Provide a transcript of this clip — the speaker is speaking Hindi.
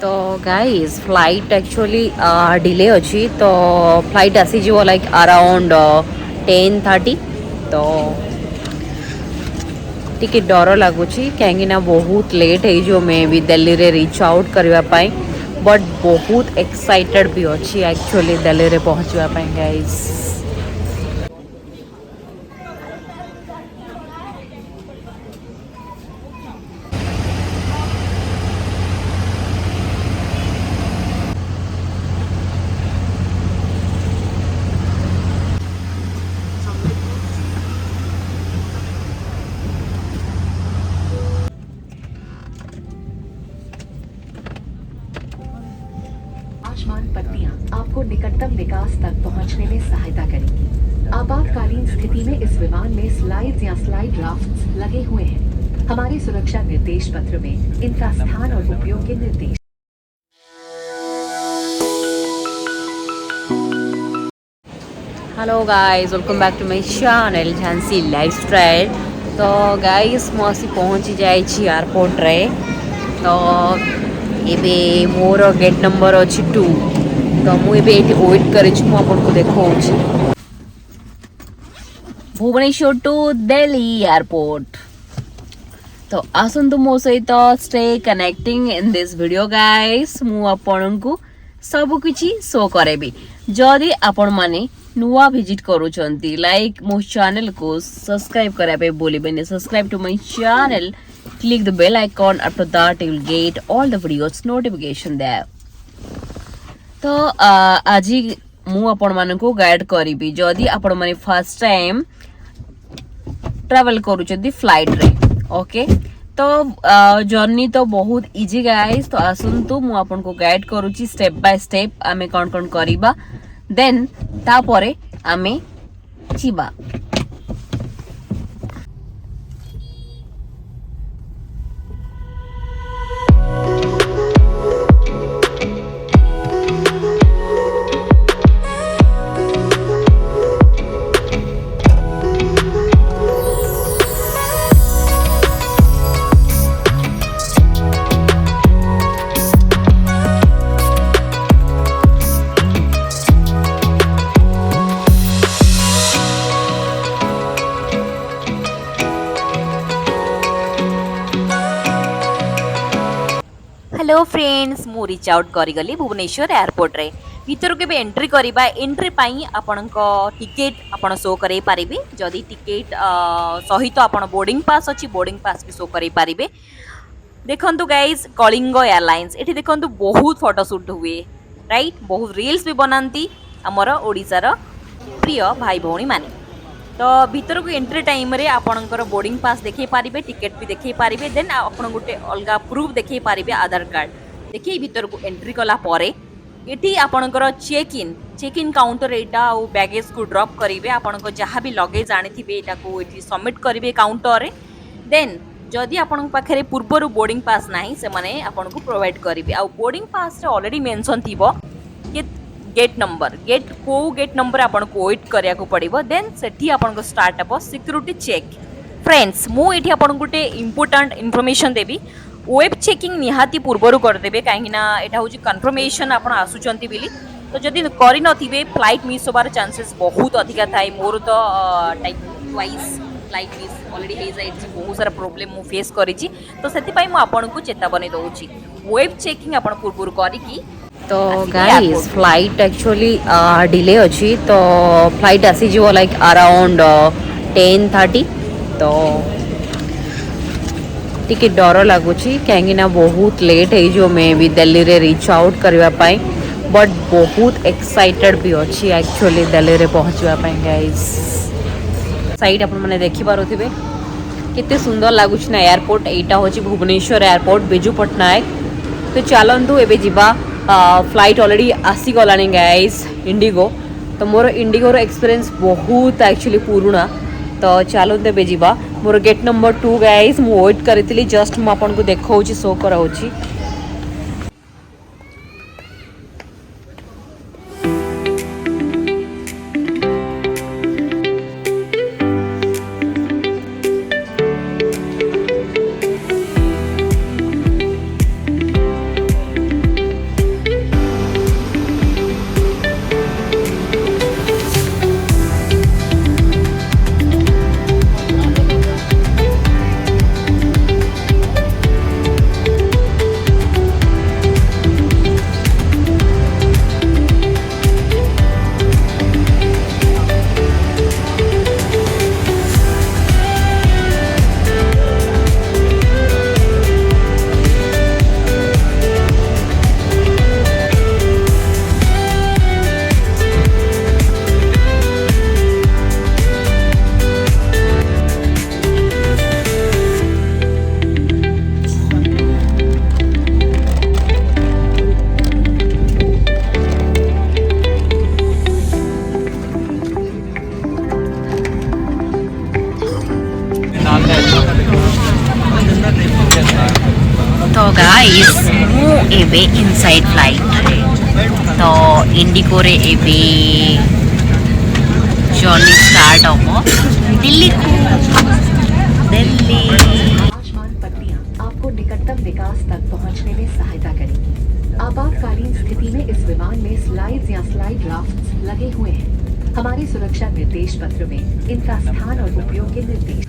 तो गाइस फ्लाइट एक्चुअली डिले अच्छी तो फ्लाइट आसीଯିव लाइक अराउंड 10:30 तो टिके डर लगुच कहीं बहुत लेट हो मे भी दिल्ली रे रीच आउट करने बट बहुत एक्साइटेड भी अच्छी एक्चुअली दिल्ली रे पहुँचवाई गाइस। आयुष्मान पट्टियां आपको निकटतम विकास तक पहुंचने में सहायता करेंगी। आपातकालीन स्थिति में इस विमान में स्लाइड्स या स्लाइड राफ्ट्स लगे हुए हैं। हमारे सुरक्षा निर्देश पत्र में इनका स्थान और उपयोग के निर्देश। Hello guys welcome back to my channel Jhansi lifestyle. तो गाइस मुझे पहुँची जाए एयरपोर्ट रे तो एबे मोर गेट नंबर अच्छी 2 तो मुझे वेट कर देखा भुवनेश्वर टू दिल्ली एयरपोर्ट। तो आसतु मो सहित stay connecting in this video guys. मु आपन को सब किछि शो करेबी जदि आपण माने नुआ विजिट करूचंती लाइक मो चैनल को सब्सक्राइब कराबे बोलिबेनी। Subscribe to my channel, click the bell icon. After that you will get all the videos notification there. तो आज मु आपण माने को गाइड करिबी जदि आपण माने फर्स्ट टाइम ट्रैवल करूचंती फ्लाइट रे। ओके तो जर्नी तो बहुत इजी गाइस। तो आसंतु मु आपण को गाइड करूची स्टेप बाय स्टेप आमे कोन कोन करिबा देन तापरे आमे जीवा। हेलो फ्रेंड्स मु रीच आउट करी भुवनेश्वर एयरपोर्ट रे भीतर के एंट्री करबा। एंट्री पाई आपण टिकेट आपण शो करे पारिबे जदि टिकेट सहित आपण बोर्डिंग पास अछि बोर्डिंग पास भी शो करे पारिबे। देखंतु गाइस कलिंग एयरलाइंस एठी देखंतु बहुत फोटोशूट हुए राइट, बहुत रील्स भी बनाती हमर ओडिसा प्रिय भाई भौणी माने। तो भीतर को एंट्री टाइम रे आपणकर बोर्डिंग पास देखै पारिबे, टिकेट भी देखै पारिबे, देन आपण गुटे अलगा प्रूफ देखै पारिबे आधार कार्ड देखै भीतर को एंट्री कला परे एठी आपणकर चेक इन काउंटर एटा और बैगेज को ड्रॉप करिवे। आपणको जहाँ भी लगेज आनिथिबे एटा को एठी सबमिट करिवे काउंटर रे। देन जदि आपण पाखरे पूर्वरु बोर्डिंग पास नाही से माने आपण को प्रोवाइड करिवे। आ बोर्डिंग पास रे ऑलरेडी मेंशन थिबो कि गेट नंबर आपन को वेट करिया को पड़िबो। देन सेठी आपन को स्टार्ट हबो सिक्योरिटी चेक। फ्रेंड्स मु एठी आपन गुटे इंपोर्टेंट इन्फॉर्मेशन देबी। वेब चेकिंग निहाती पूर्वरु कर देबे काहे ना एटा होची कंफर्मेशन आपन आसुचंती बिली। तो जदि करि नथिबे फ्लाइट मिस होबार चांसेस बहुत अधिका थाए। मोर तो टाइप ट्वाइस फ्लाइट मिस ऑलरेडी हे जाय छी, बहुत सारा प्रॉब्लम मु फेस करिछि। तो सेति पई मु आपन को चेतावनी दउछि वेब चेकिंग आपन पूर्वरु करिकि। तो गाइस फ्लाइट एक्चुअली डिले अच्छी तो फ्लाइट आसीଯିव लाइक अराउंड 10:30 तो टिके डर लगुच कहीं बहुत लेट हो मे भी दिल्ली रे रीच आउट करने बट बहुत एक्साइटेड भी अच्छी एक्चुअली दिल्ली रे पहुँचवाई गाइस। साइड अपन मैंने देखी पारे केते सुंदर लगुच ना एयरपोर्ट। एटा होची भुवनेश्वर एयरपोर्ट बिजू पट्टनायक। तो चलतु एबे जिबा फ्लाइट ऑलरेडी आसी गलानी गाइस इंडिगो। तो मोर इंडिगोर एक्सपीरियंस बहुत एक्चुअली पुराना। तो चलो तेबे जिबा मोर गेट नंबर 2 गाइस मु वेट करितली जस्ट मु आपन को देखाउची शो कराउची। गाइस मु एबे इनसाइड फ्लाइट रे तो इंडिगो रे एबे जर्नी स्टार्ट हो दिल्ली को दिल्ली आयुष्मान पट्टियां आपको निकटतम विकास तक पहुंचने में सहायता करेंगी। आपातकालीन स्थिति में इस विमान में स्लाइड्स या स्लाइड राफ्ट्स लगे हुए हैं। हमारे सुरक्षा निर्देश पत्र में इनका स्थान और उपयोग के निर्देश